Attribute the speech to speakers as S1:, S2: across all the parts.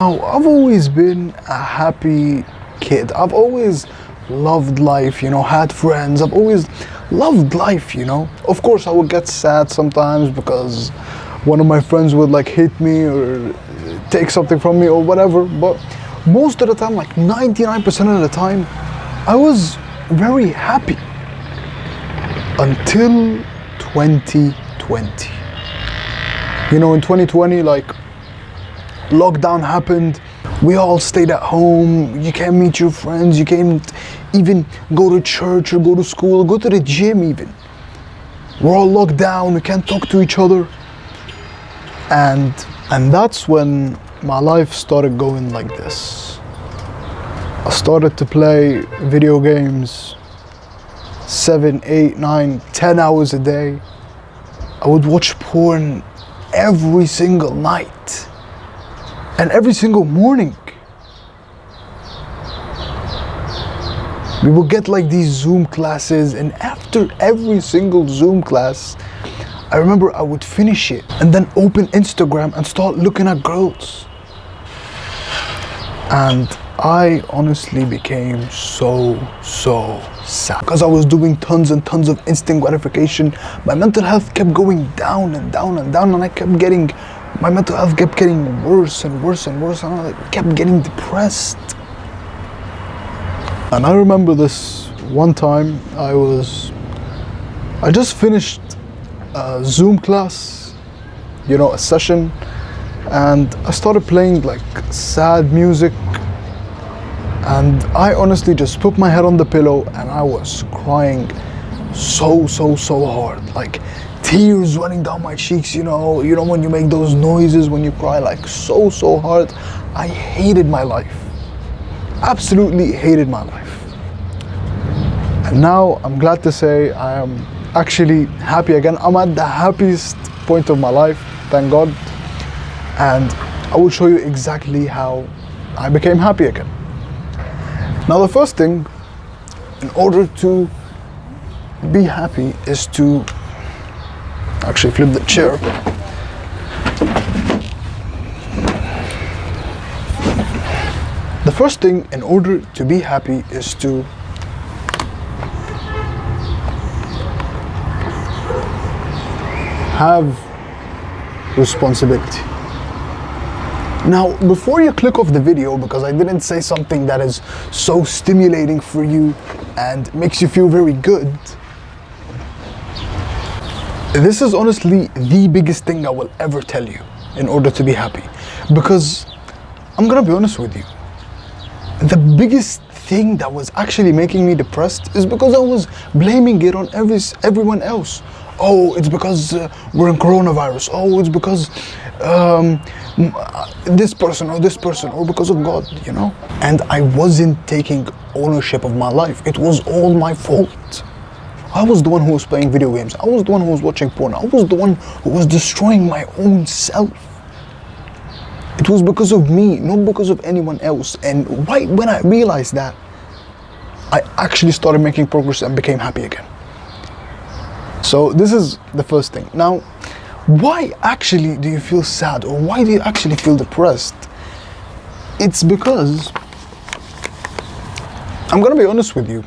S1: Now, I've always been a happy kid. I've always loved life, had friends. I've always loved life. Of course, I would get sad sometimes because one of my friends would like hit me or take something from me or whatever. But most of the time, like 99% of the time, I was very happy until 2020. In 2020, like, lockdown happened, we all stayed at home, you can't meet your friends, you can't even go to church or go to school, go to the gym even. We're all locked down, we can't talk to each other. And that's when my life started going like this. I started to play video games 7, 8, 9, 10 hours a day. I would watch porn every single night. And every single morning, we would get like these Zoom classes, and after every single Zoom class, I remember I would finish it and then open Instagram and start looking at girls. And I honestly became so sad because I was doing tons and tons of instant gratification. My mental health kept going down and down and down, and my mental health kept getting worse and worse and worse, and I kept getting depressed. And I remember this one time, I just finished a Zoom class, a session, and I started playing like sad music, and I honestly just put my head on the pillow and I was crying so hard, like tears running down my cheeks, when you make those noises when you cry, like so hard. I hated my life, absolutely hated my life. And now I'm glad to say I am actually happy again. I'm at the happiest point of my life, thank God. And I will show you exactly how I became happy again. Now, the first thing, in order to be happy, is to actually flip the chair. The first thing in order to be happy is to have responsibility. Now, before you click off the video, because I didn't say something that is so stimulating for you and makes you feel very good, this is honestly the biggest thing I will ever tell you in order to be happy. Because I'm gonna be honest with you, the biggest thing that was actually making me depressed is because I was blaming it on everyone else. Oh, it's because we're in coronavirus. Oh, it's because this person, or because of God, And I wasn't taking ownership of my life. It was all my fault. I was the one who was playing video games. I was the one who was watching porn. I was the one who was destroying my own self. It was because of me, not because of anyone else. And right when I realized that, I actually started making progress and became happy again. So this is the first thing. Now, why actually do you feel sad, or why do you actually feel depressed? It's because, I'm gonna be honest with you,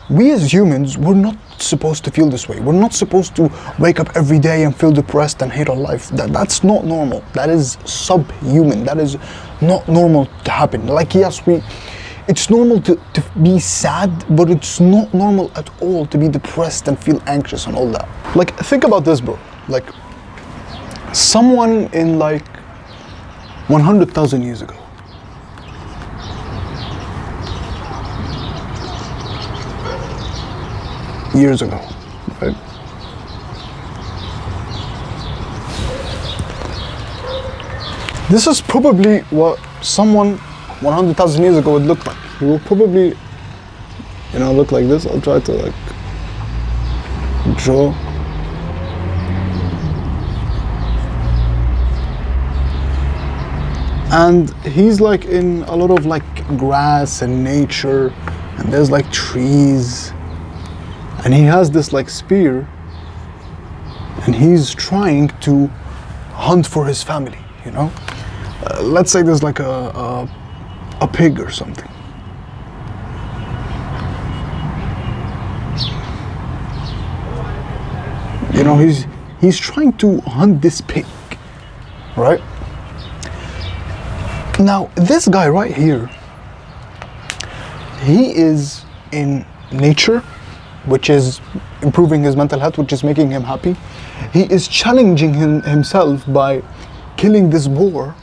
S1: we as humans, we're not supposed to feel this way. We're not supposed to wake up every day and feel depressed and hate our life. That's not normal. That is subhuman. That is not normal to happen. Like, yes, it's normal to be sad, but it's not normal at all to be depressed and feel anxious and all that. Like, think about this, bro. Like, someone in like 100,000 years ago, right? This is probably what someone 100,000 years ago would look like. He will probably, look like this. I'll try to like draw. And he's like in a lot of like grass and nature, and there's like trees, and he has this like spear, and he's trying to hunt for his family, let's say there's like a pig or something. You know, he's trying to hunt this pig, right? Now, this guy right here, he is in nature, which is improving his mental health, which is making him happy. He is challenging himself by killing this boar,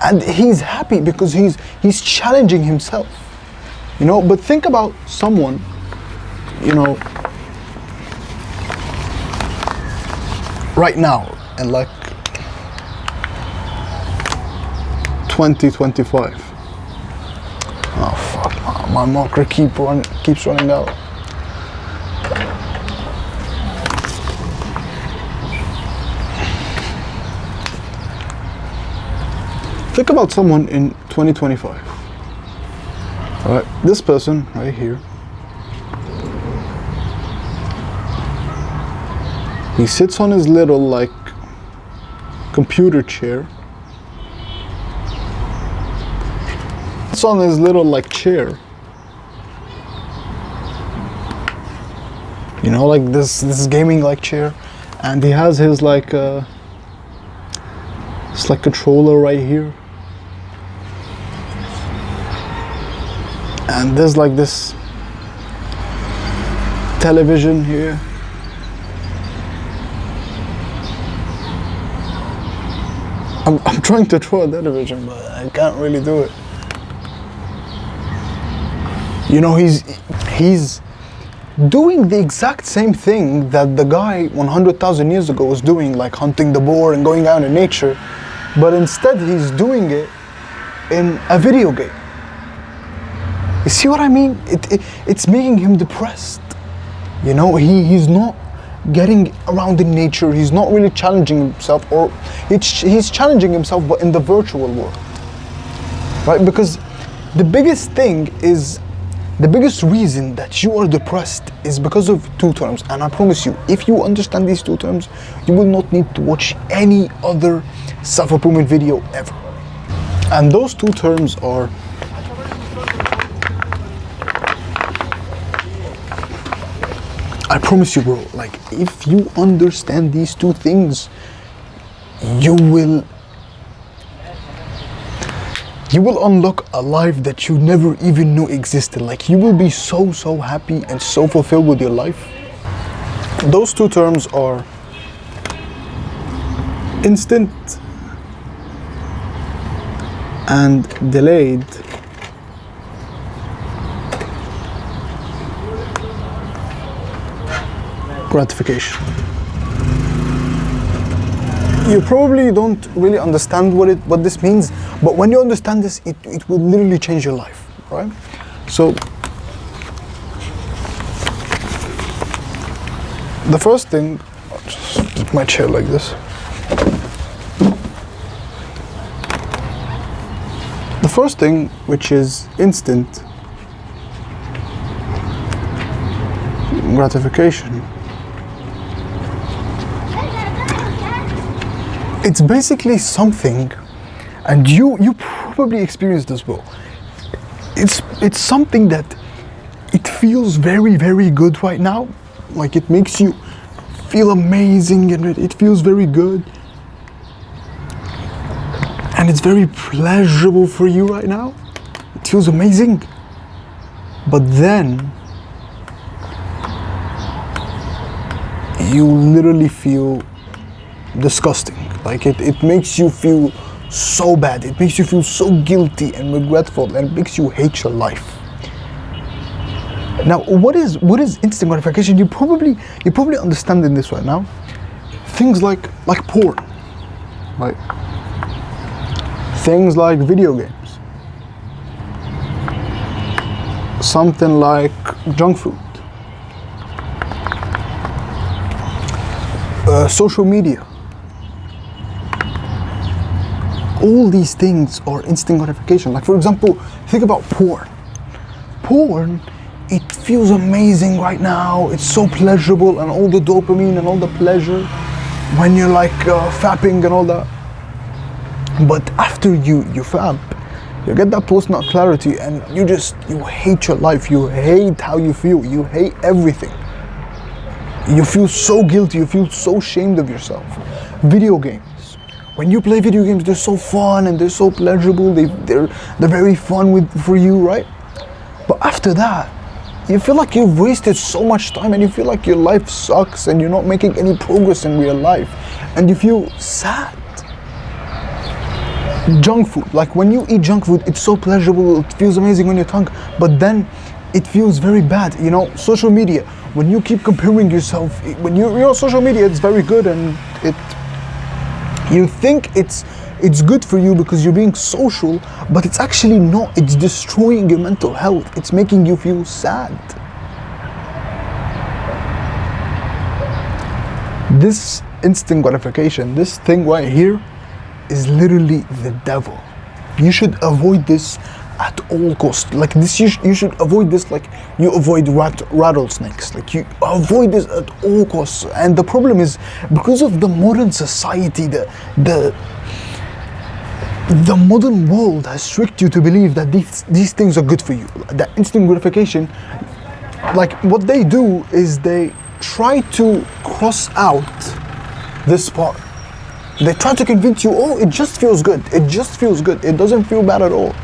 S1: and he's happy because he's challenging himself, you know. But think about someone, you know, right now in like 2025. Oh fuck, my marker keeps running out. Think about someone in 2025. All right, this person right here, he sits on his little like computer chair. It's on his little like chair. You know, like this gaming like chair, and he has his like it's like controller right here. And there's like this television here. I'm trying to draw a television, but I can't really do it. You know, he's doing the exact same thing that the guy 100,000 years ago was doing, like hunting the boar and going out in nature, but instead he's doing it in a video game. You see what I mean? It's making him depressed. You know, he's not getting around in nature. He's not really challenging himself, or he's challenging himself, but in the virtual world, right? Because the biggest thing is, the biggest reason that you are depressed is because of two terms. And I promise you, if you understand these two terms, you will not need to watch any other self-improvement video ever. And those two terms are I promise you, bro, like if you understand these two things, you will unlock a life that you never even knew existed. Like you will be so happy and so fulfilled with your life. Those two terms are instant and delayed gratification. You probably don't really understand what this means, but when you understand this, it will literally change your life, right? So the first thing, I'll just put my chair like this. The first thing, which is instant gratification, it's basically something, and you probably experienced this, bro. It's something that it feels very good right now. Like it makes you feel amazing, and it feels very good, and it's very pleasurable for you right now. It feels amazing, but then you literally feel disgusting. Like it makes you feel so bad. It makes you feel so guilty and regretful, and it makes you hate your life. Now, what is instant gratification? You probably understanding this right now. Things like porn, right? Things like video games. Something like junk food. Social media. All these things are instant gratification. Like for example, think about porn. Porn, it feels amazing right now. It's so pleasurable, and all the dopamine and all the pleasure when you're like fapping and all that. But after you fab, you get that post-nut clarity, and you hate your life, you hate how you feel, you hate everything. You feel so guilty, you feel so ashamed of yourself. Video games. When you play video games, they're so fun and they're so pleasurable, they're very fun for you, right? But after that, you feel like you've wasted so much time, and you feel like your life sucks and you're not making any progress in real life, and you feel sad. Junk food, like when you eat junk food, it's so pleasurable, it feels amazing on your tongue, but then it feels very bad. You know, social media, when you keep comparing yourself, when you're on social media, it's very good, and you think it's good for you because you're being social, but it's actually not. It's destroying your mental health. It's making you feel sad. This instant gratification, this thing right here, is literally the devil. You should avoid this at all costs. Like this, you should avoid this like you avoid rattlesnakes. Like you avoid this at all costs. And the problem is, because of the modern society, the modern world has tricked you to believe that these things are good for you. That instant gratification, like what they do is they try to cross out this part. They try to convince you, oh, it just feels good. It just feels good. It doesn't feel bad at all.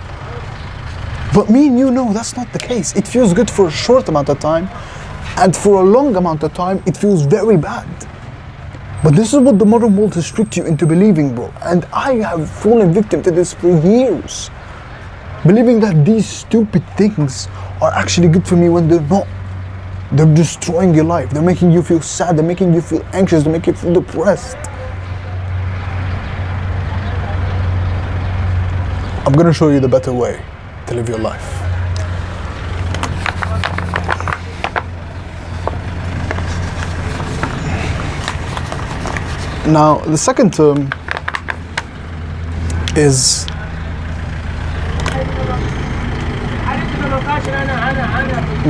S1: But me and you know that's not the case. It feels good for a short amount of time, and for a long amount of time, it feels very bad. But this is what the modern world has tricked you into believing, bro. And I have fallen victim to this for years. Believing that these stupid things are actually good for me when they're not. They're destroying your life. They're making you feel sad. They're making you feel anxious. They're making you feel depressed. I'm gonna show you the better way to live your life. Now, the second term is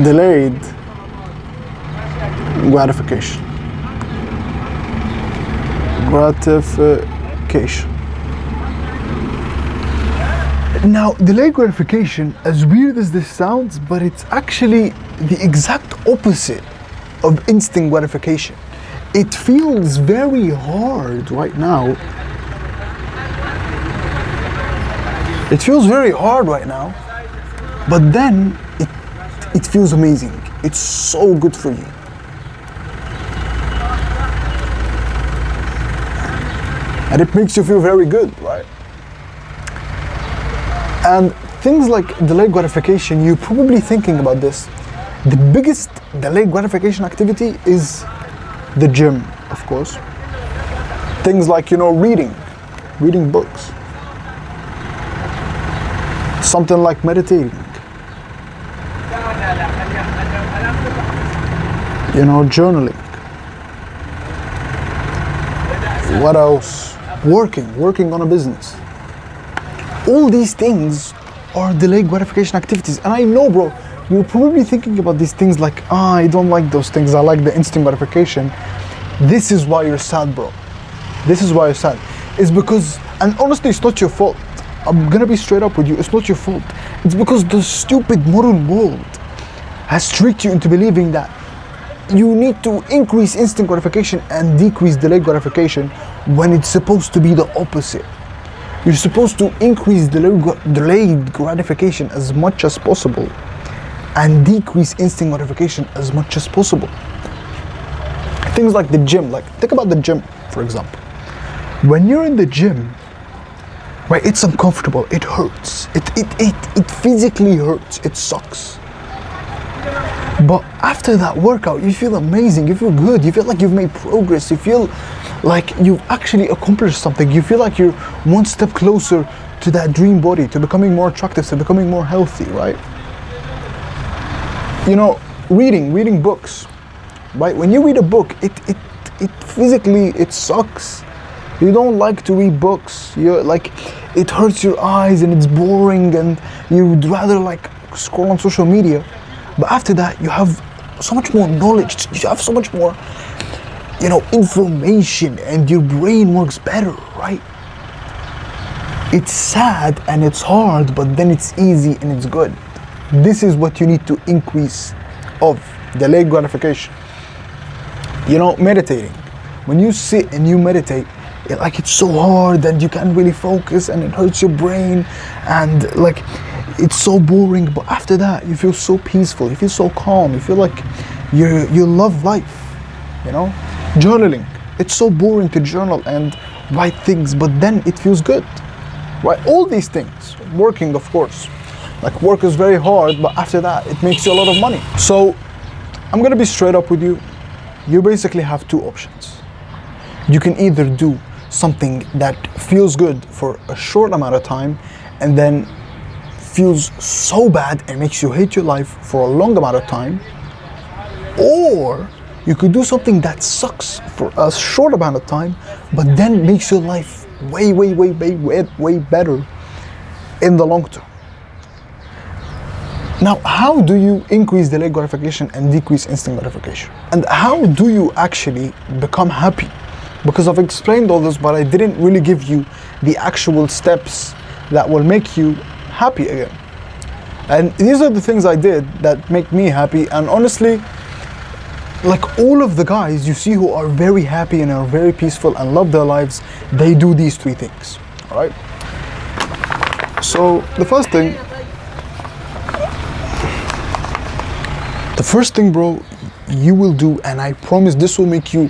S1: delayed gratification. Now, delayed gratification, as weird as this sounds, but it's actually the exact opposite of instant gratification. It feels very hard right now. It feels very hard right now, but then it feels amazing. It's so good for you. And it makes you feel very good, right? And things like delayed gratification, you're probably thinking about this. The biggest delayed gratification activity is the gym, of course. Things like, reading books. Something like meditating. Journaling. What else? Working on a business. All these things are delayed gratification activities. And I know, bro, you're probably thinking about these things like, I don't like those things. I like the instant gratification. This is why you're sad, bro. This is why you're sad. It's because, and honestly, it's not your fault. I'm gonna be straight up with you. It's not your fault. It's because the stupid modern world has tricked you into believing that you need to increase instant gratification and decrease delayed gratification when it's supposed to be the opposite. You're supposed to increase delayed gratification as much as possible and decrease instant gratification as much as possible. Things like the gym, like think about the gym, for example. When you're in the gym, right, it's uncomfortable, it hurts, it physically hurts, it sucks. But after that workout, you feel amazing, you feel good, you feel like you've made progress, you feel like you've actually accomplished something, you feel like you're one step closer to that dream body, to becoming more attractive, to becoming more healthy, right? Reading books, right? When you read a book, it physically, it sucks. You don't like to read books. You're like, it hurts your eyes and it's boring and you'd rather like scroll on social media. But after that, you have so much more knowledge. You have so much more, information, and your brain works better, right? It's sad and it's hard, but then it's easy and it's good. This is what you need to increase of delayed gratification. You know, meditating. When you sit and you meditate, it's so hard and you can't really focus and it hurts your brain and like it's so boring. But after that, you feel so peaceful, you feel so calm, you feel like you love life. You know, journaling. It's so boring to journal and write things, but then it feels good. Right? All these things. Working, of course. Like work is very hard, but after that, it makes you a lot of money. So I'm gonna be straight up with you. You basically have two options. You can either do something that feels good for a short amount of time and then feels so bad and makes you hate your life for a long amount of time, or you could do something that sucks for a short amount of time but then makes your life way better in the long term. Now, how do you increase delayed gratification and decrease instant gratification? And how do you actually become happy? Because I've explained all this, but I didn't really give you the actual steps that will make you happy again. And these are the things I did that make me happy. And honestly, like all of the guys you see who are very happy and are very peaceful and love their lives, they do these three things, all right? So the first thing, bro, you will do, and I promise this will make you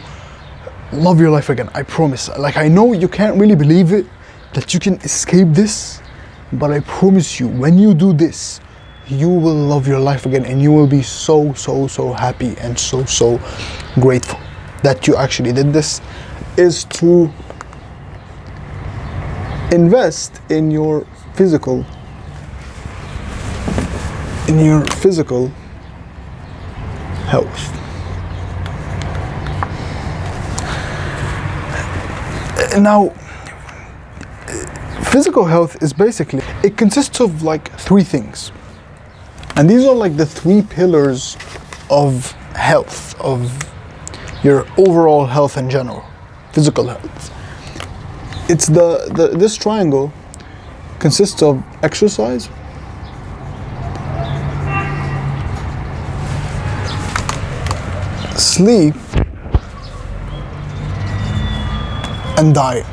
S1: love your life again. I promise. Like, I know you can't really believe it, that you can escape this, but I promise you, when you do this, you will love your life again and you will be so happy and so grateful that you actually did this, is to invest in your physical health. Now, physical health is basically, it consists of like three things. And these are like the three pillars of health, of your overall health in general, physical health. It's this triangle consists of exercise, sleep, and diet.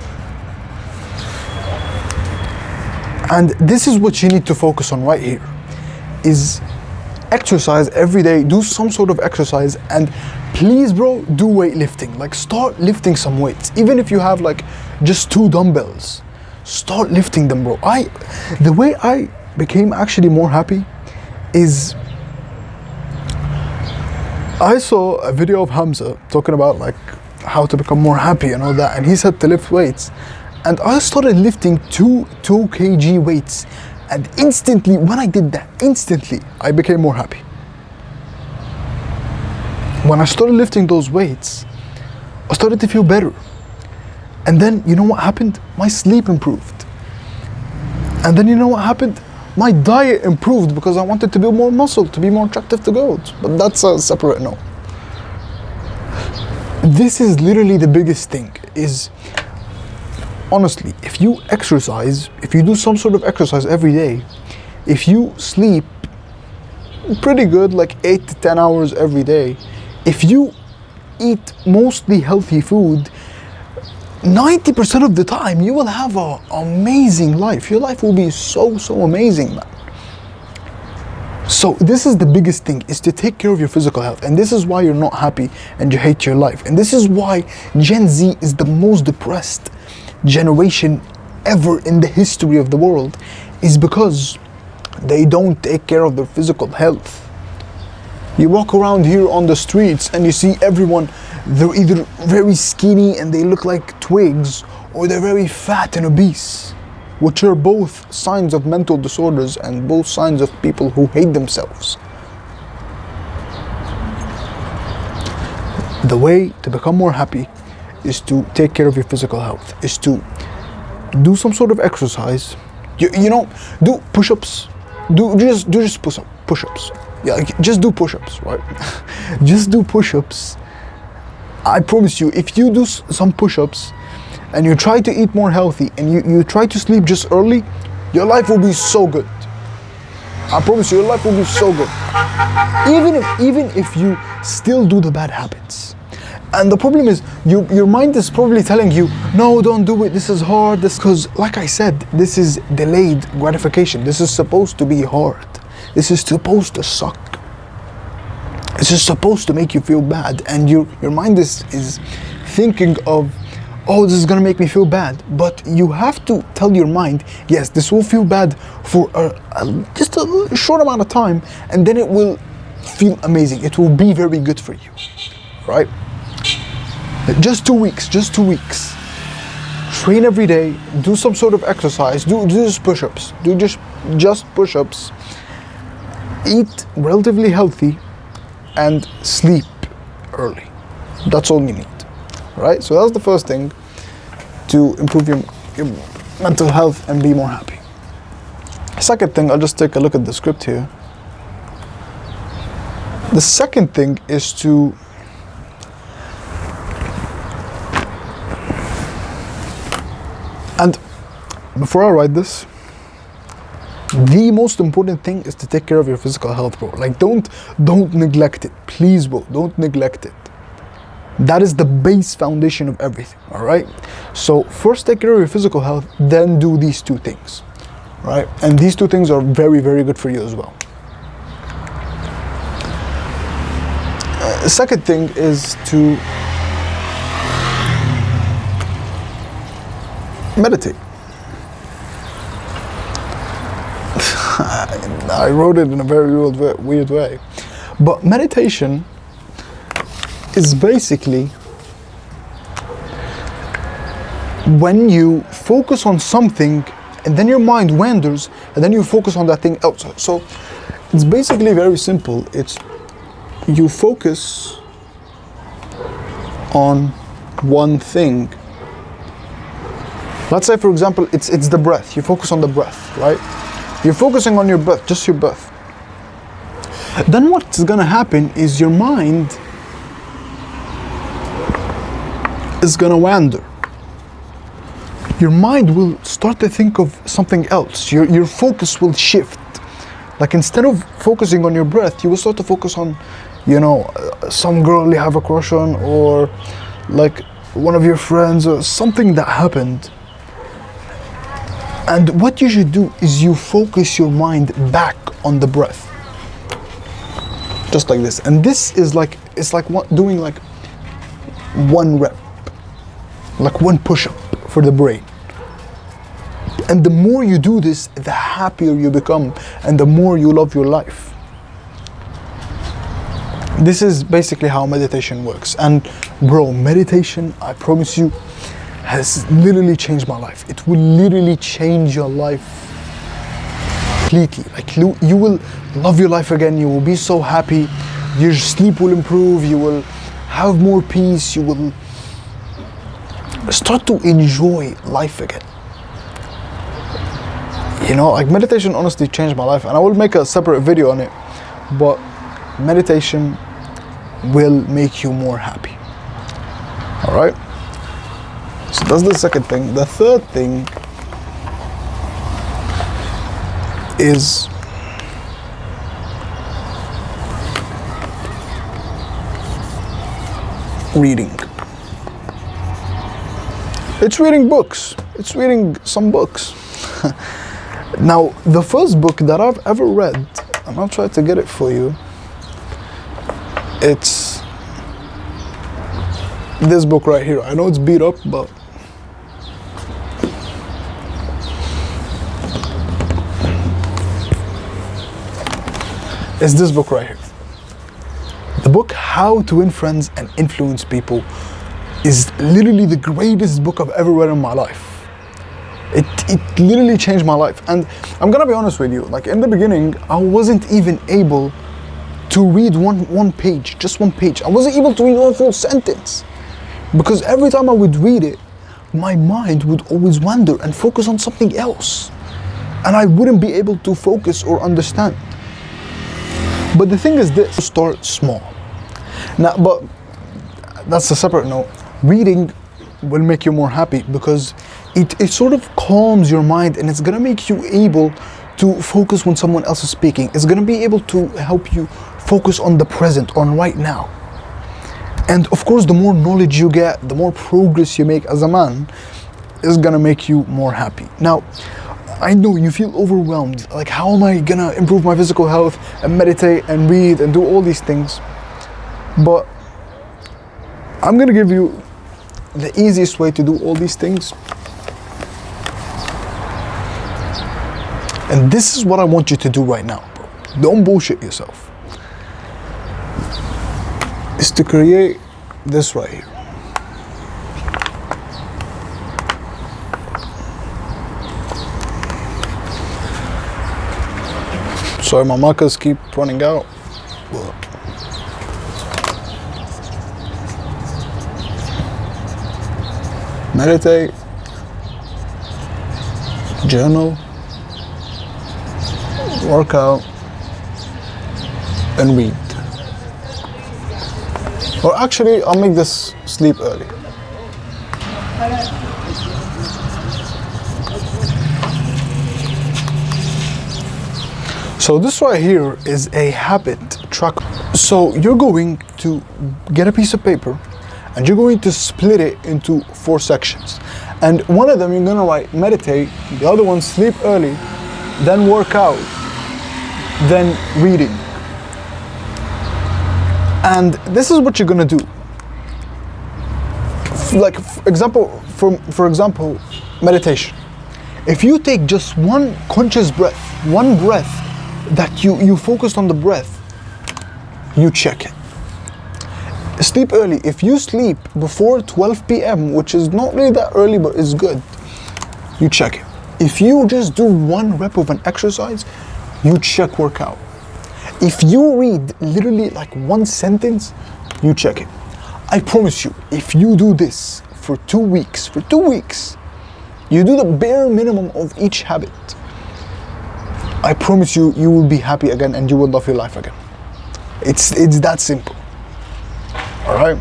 S1: And this is what you need to focus on right here, is exercise every day. Do some sort of exercise, and please, bro, do weightlifting. Like, start lifting some weights. Even if you have like just 2 dumbbells, start lifting them, bro. The way I became actually more happy is I saw a video of Hamza talking about like how to become more happy and all that, and he said to lift weights, and I started lifting 2 kg weights, and instantly, when I did that, I became more happy. When I started lifting those weights, I started to feel better. And then, you know what happened? My sleep improved. And then, you know what happened? My diet improved because I wanted to build more muscle, to be more attractive to girls. But that's a separate note. This is literally the biggest thing, is honestly, if you exercise, if you do some sort of exercise every day, if you sleep pretty good, like 8 to 10 hours every day, if you eat mostly healthy food, 90% of the time you will have an amazing life. Your life will be so amazing, man. So this is the biggest thing, is to take care of your physical health. And this is why you're not happy and you hate your life. And this is why Gen Z is the most depressed generation ever in the history of the world, is because they don't take care of their physical health. You walk around here on the streets and you see everyone, they're either very skinny and they look like twigs, or they're very fat and obese, which are both signs of mental disorders and both signs of people who hate themselves. The way to become more happy is to take care of your physical health, is to do some sort of exercise. You know, do push-ups. Do just push-ups. Yeah, like, just do push-ups, right? Just do push-ups. I promise you, if you do some push-ups and you try to eat more healthy, and you try to sleep just early, your life will be so good. I promise you, your life will be so good. Even if you still do the bad habits. And the problem is, your mind is probably telling you, no, don't do it, this is hard. Because, like I said, this is delayed gratification. This is supposed to be hard. This is supposed to suck. This is supposed to make you feel bad. And your mind is thinking of, oh, this is gonna make me feel bad. But you have to tell your mind, yes, this will feel bad for just a short amount of time, and then it will feel amazing. It will be very good for you, right? Just 2 weeks. Train every day, do some sort of exercise, do just push-ups, do just push-ups, eat relatively healthy, and sleep early. That's all you need, right? So that's the first thing to improve your mental health and be more happy. Second thing, I'll just take a look at the script here. The second thing is to and before I write this, the most important thing is to take care of your physical health, bro. Like, don't neglect it. Please, bro, don't neglect it. That is the base foundation of everything, all right? So first take care of your physical health, then do these two things, right? And these two things are very, very good for you as well. The second thing is to meditate. I wrote it in a very weird way. But meditation is basically when you focus on something and then your mind wanders and then you focus on that thing else. So it's basically very simple. It's you focus on one thing. Let's say, for example, it's the breath. You focus on the breath, right? You're focusing on your breath, just your breath. Then what's gonna happen is your mind is gonna wander. Your mind will start to think of something else. Your focus will shift. Like, instead of focusing on your breath, you will start to focus on, some girl you have a crush on, or like one of your friends, or something that happened. And what you should do is you focus your mind back on the breath. Just like this. And this is like, it's like doing like one rep, like one push-up for the brain. And the more you do this, the happier you become and the more you love your life. This is basically how meditation works. And bro, meditation, I promise you, has literally changed my life. It will literally change your life completely. Like, you will love your life again. You will be so happy. Your sleep will improve. You will have more peace. You will start to enjoy life again. Like, meditation honestly changed my life, and I will make a separate video on it. But meditation will make you more happy. All right? So that's the second thing. The third thing is reading. It's reading books. It's reading some books. Now, the first book that I've ever read, and I'll try to get it for you, it's this book right here. I know it's beat up, but it's this book right here. The book How to Win Friends and Influence People is literally the greatest book I've ever read in my life. It literally changed my life. And I'm gonna be honest with you, like, in the beginning, I wasn't even able to read one page, just one page. I wasn't able to read one full sentence. Because every time I would read it, my mind would always wander and focus on something else. And I wouldn't be able to focus or understand. But the thing is this, start small. Now, but that's a separate note. Reading will make you more happy, because it sort of calms your mind, and it's gonna make you able to focus when someone else is speaking. It's gonna be able to help you focus on the present, on right now. And of course, the more knowledge you get, the more progress you make as a man, is gonna make you more happy. Now, I know you feel overwhelmed, like how am I gonna improve my physical health and meditate and read and do all these things? But I'm gonna give you the easiest way to do all these things. And this is what I want you to do right now, bro. Don't bullshit yourself. Is to create this right here. Sorry, my markers keep running out. Meditate, journal, work out, and read. Or actually, I'll make this sleep early. So this right here is a habit tracker. So you're going to get a piece of paper and you're going to split it into 4 sections. And one of them you're gonna write meditate, the other one sleep early, then work out, then reading. And this is what you're gonna do. Like for example, meditation. If you take just one conscious breath, one breath that you focused on the breath, you check it. Sleep early. If you sleep before 12 p.m., which is not really that early, but it's good, you check it. If you just do 1 rep of an exercise, you check workout. If you read literally like 1 sentence, you check it. I promise you, if you do this for 2 weeks, you do the bare minimum of each habit, I promise you, you will be happy again and you will love your life again. It's that simple. All right?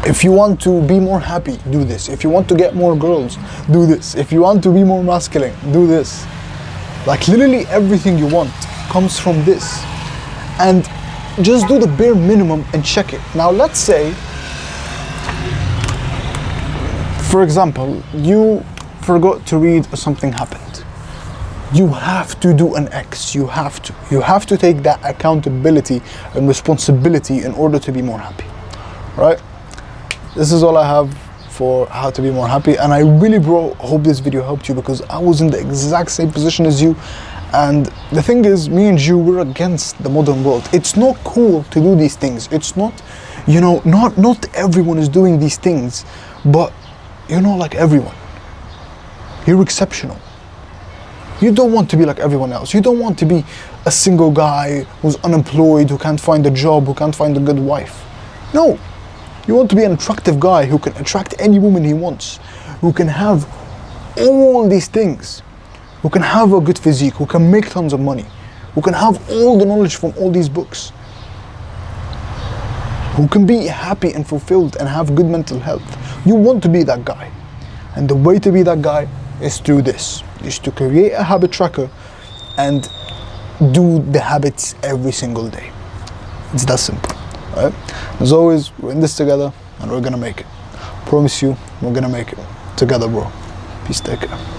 S1: If you want to be more happy, do this. If you want to get more girls, do this. If you want to be more masculine, do this. Like literally everything you want comes from this. And just do the bare minimum and check it. Now let's say, for example, you forgot to read or something happened. You have to do an X. You have to take that accountability and responsibility in order to be more happy, right? This is all I have for how to be more happy, and I really, bro, hope this video helped you, because I was in the exact same position as you. And the thing is, me and you, we're against the modern world. It's not cool to do these things. It's not, you know, not everyone is doing these things, but you're not like everyone. You're exceptional. You don't want to be like everyone else. You don't want to be a single guy who's unemployed, who can't find a job, who can't find a good wife. No. You want to be an attractive guy who can attract any woman he wants, who can have all these things, who can have a good physique, who can make tons of money, who can have all the knowledge from all these books, who can be happy and fulfilled and have good mental health. You want to be that guy. And the way to be that guy is through this. Is to create a habit tracker and do the habits every single day. It's that simple, right? As always, we're in this together and we're gonna make it. Promise you, we're gonna make it together, bro. Peace, take care.